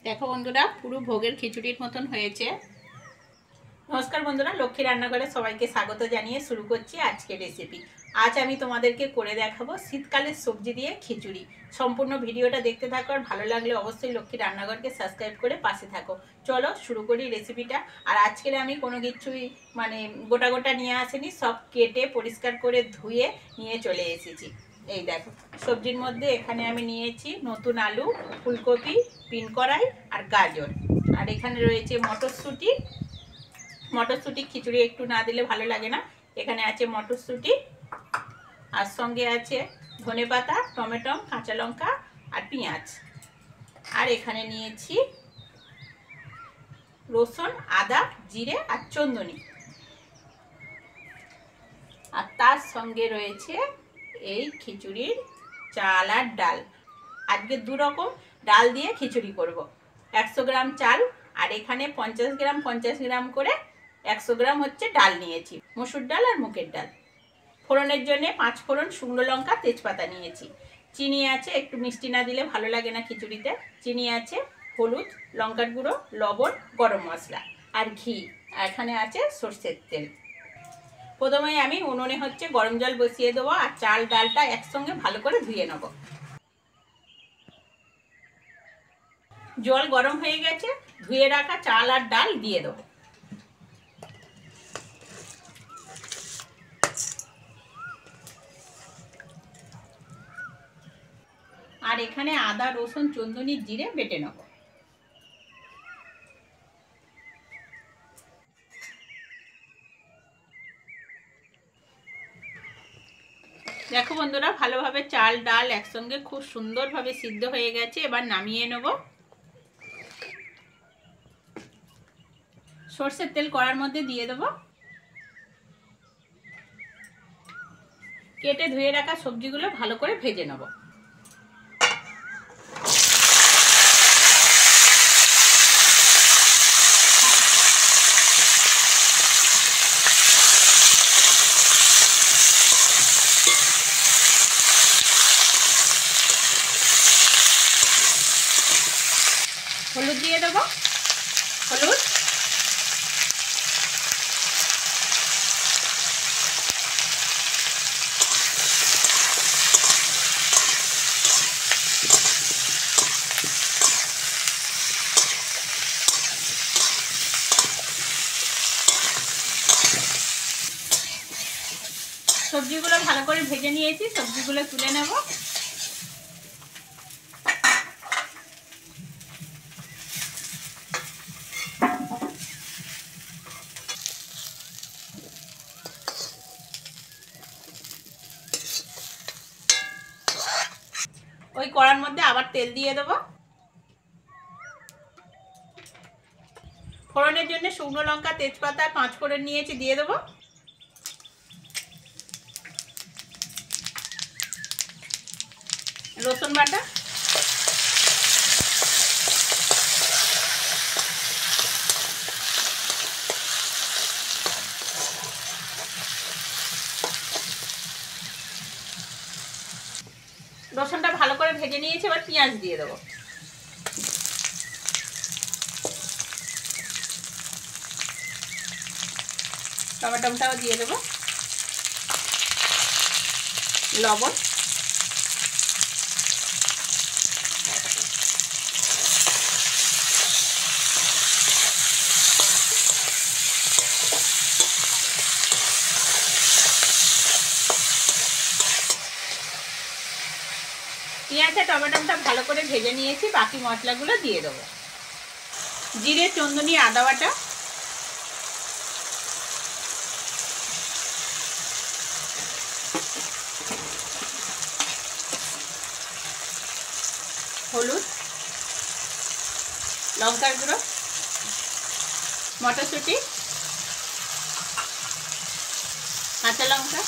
দেখো বন্ধুরা, পুরো ভোগের খিচুড়ির মতন হয়েছে। নমস্কার বন্ধুরা, লক্ষ্মী রান্নাঘরে সবাইকে স্বাগত জানিয়ে শুরু করছি আজকের রেসিপি। আজ আমি তোমাদেরকে করে দেখাবো শীতকালের সবজি দিয়ে খিচুড়ি। সম্পূর্ণ ভিডিওটা দেখতে থাকো, আর ভালো লাগলে অবশ্যই লক্ষ্মী রান্নাঘরকে সাবস্ক্রাইব করে পাশে থাকো। চলো শুরু করি রেসিপিটা। আর আজকের আমি কোনো কিছুই গোটা গোটা নিয়ে আসিনি, সব কেটে পরিষ্কার করে ধুয়ে নিয়ে চলে এসেছি। এই দেখো, সবজির মধ্যে এখানে আমি নিয়েছি নতুন আলু, ফুলকপি, পিন কড়াই আর গাজর। আর এখানে রয়েছে মটরশুঁটি। মটরশুঁটি খিচুড়ি একটু না দিলে ভালো লাগে না। এখানে আছে মটরশুঁটি, আর সঙ্গে আছে ধনেপাতা, টমেটো, কাঁচা লঙ্কা আর পেঁয়াজ। আর এখানে নিয়েছি রসুন, আদা, জিরে আর চন্দনী। আর তার সঙ্গে রয়েছে এই খিচুড়ির চাল আর ডাল। আজকে দু রকম ডাল দিয়ে খিচুড়ি করব। 100 গ্রাম চাল, আর এখানে 50 গ্রাম করে 100 গ্রাম হচ্ছে ডাল নিয়েছি, মসুর ডাল আর মুগের ডাল। ফোড়নের জন্য 5 ফোড়ন, শুকনো লঙ্কা, তেজপাতা নিয়েছি। চিনি আছে, একটু মিষ্টি না দিলে ভালো লাগে না খিচুড়িতে। চিনি আছে, হলুদ, লঙ্কার গুঁড়ো, লবণ, গরম মশলা আর ঘি। এখানে আছে সর্ষের তেল। প্রথমে আমি উনুনে হচ্ছে গরম জল বসিয়ে দেবো, আর চাল ডালটা একসঙ্গে ভালো করে ধুয়ে নেব। জল গরম হয়ে গেছে, ধুয়ে রাখা চাল আর ডাল দিয়ে দেবো। আর এখানে আদা, রসুন, চন্দনী, জিরে বেটে নেব। দেখো বন্ধুরা, ভালোভাবে চাল ডাল একসঙ্গে খুব সুন্দরভাবে সিদ্ধ হয়ে গেছে। এবার নামিয়ে নেব। সর্ষের তেল কড়ার মধ্যে দিয়ে দেবো। কেটে ধুয়ে রাখা সবজিগুলো ভালো করে ভেজে নেব। হলুদ দিয়ে দেবো, হলুদ, সবজিগুলো ভালো করে ভেজে নিয়েছি, সবজিগুলো তুলে নেব। ওই কড়ার মধ্যে আবার তেল দিয়ে দেবো। ফোড়নের জন্য শুকনো লঙ্কা, তেজপাতা, 5 ফোড়ন নিয়েছি, দিয়ে দেবো। রসুন বাটা, রসুনটা ভালো করে ভেজে নিয়েছি। এবার পেঁয়াজ দিয়ে দেবো। টমেটোটাও দিয়ে দেবো, লবণ, পেঁয়াজ আর টমেটোটা ভালো করে ভেজে নিয়েছি। বাকি মশলাগুলো দিয়ে দেবো। জিরে, চন্দনী, আদা বাটা, হলুদ, লঙ্কার গুঁড়ো, মটরশুঁটি, কাঁচা লঙ্কা,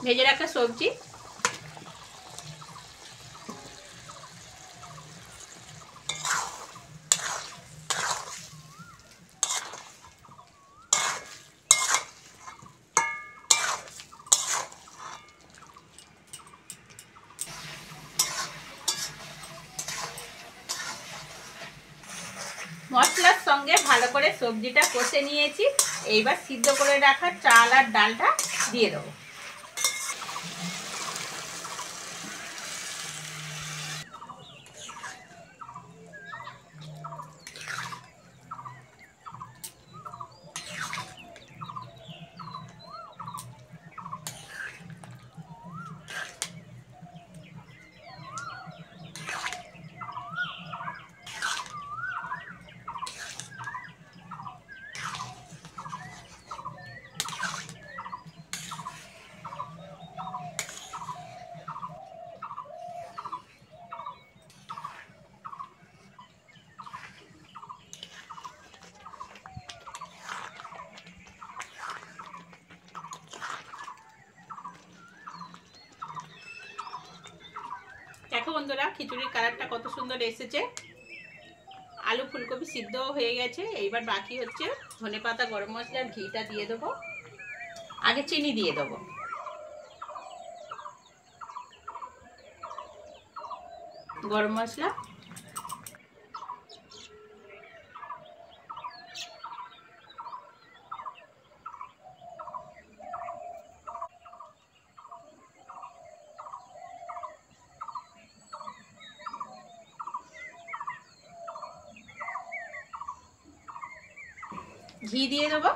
ভেজে রাখা সবজি, মশলার সঙ্গে ভালো করে সবজিটা কষে নিয়েছি। এইবার সিদ্ধ করে রাখা চাল আর ডালটা দিয়ে দেবো। দেখো বন্ধুরা, খিচুড়ির কালারটা কত সুন্দর এসেছে। আলু ফুলকপি সিদ্ধ হয়ে গেছে। এইবার বাকি হচ্ছে ধনেপাতা, গরম মশলা আর ঘিটা দিয়ে দেবো। আগে চিনি দিয়ে দেবো। গরম মশলা, ঘি দিয়ে দেবো।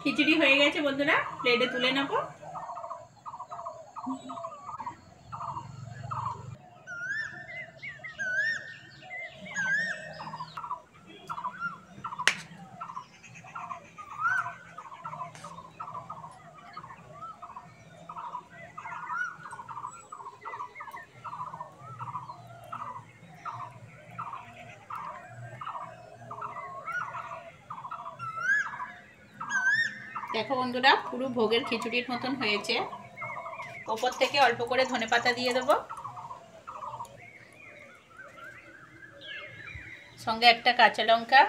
খিচুড়ি হয়ে গেছে বন্ধুরা, প্লেটে তুলে নেব। দেখো বন্ধুরা, পুরো ভোগের খিচুড়ির মতন হয়েছে। ওপর থেকে অল্প করে ধনেপাতা দিয়ে দেবো, সঙ্গে একটা কাঁচা লঙ্কা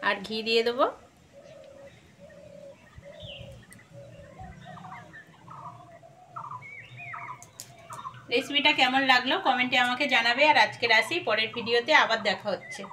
আর ঘি দিয়ে দেবো। রেসিপিটা কেমন লাগলো কমেন্টে আমাকে জানাবে। আর আজকের আসি, পরের ভিডিওতে আবার দেখা হচ্ছে।